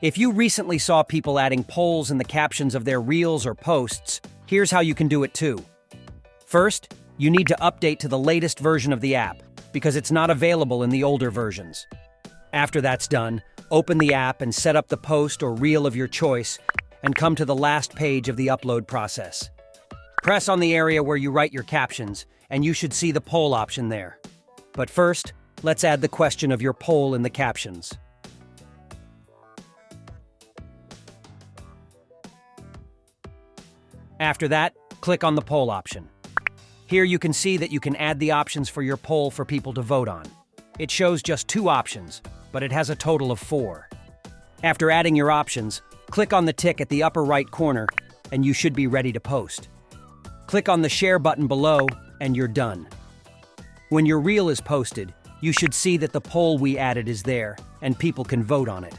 If you recently saw people adding polls in the captions of their reels or posts, here's how you can do it too. First, you need to update to the latest version of the app, because it's not available in the older versions. After that's done, open the app and set up the post or reel of your choice, and come to the last page of the upload process. Press on the area where you write your captions, and you should see the poll option there. But first, let's add the question of your poll in the captions. After that, click on the poll option. Here you can see that you can add the options for your poll for people to vote on. It shows just 2 options, but it has a total of 4. After adding your options, click on the tick at the upper right corner, and you should be ready to post. Click on the share button below, and you're done. When your reel is posted, you should see that the poll we added is there, and people can vote on it.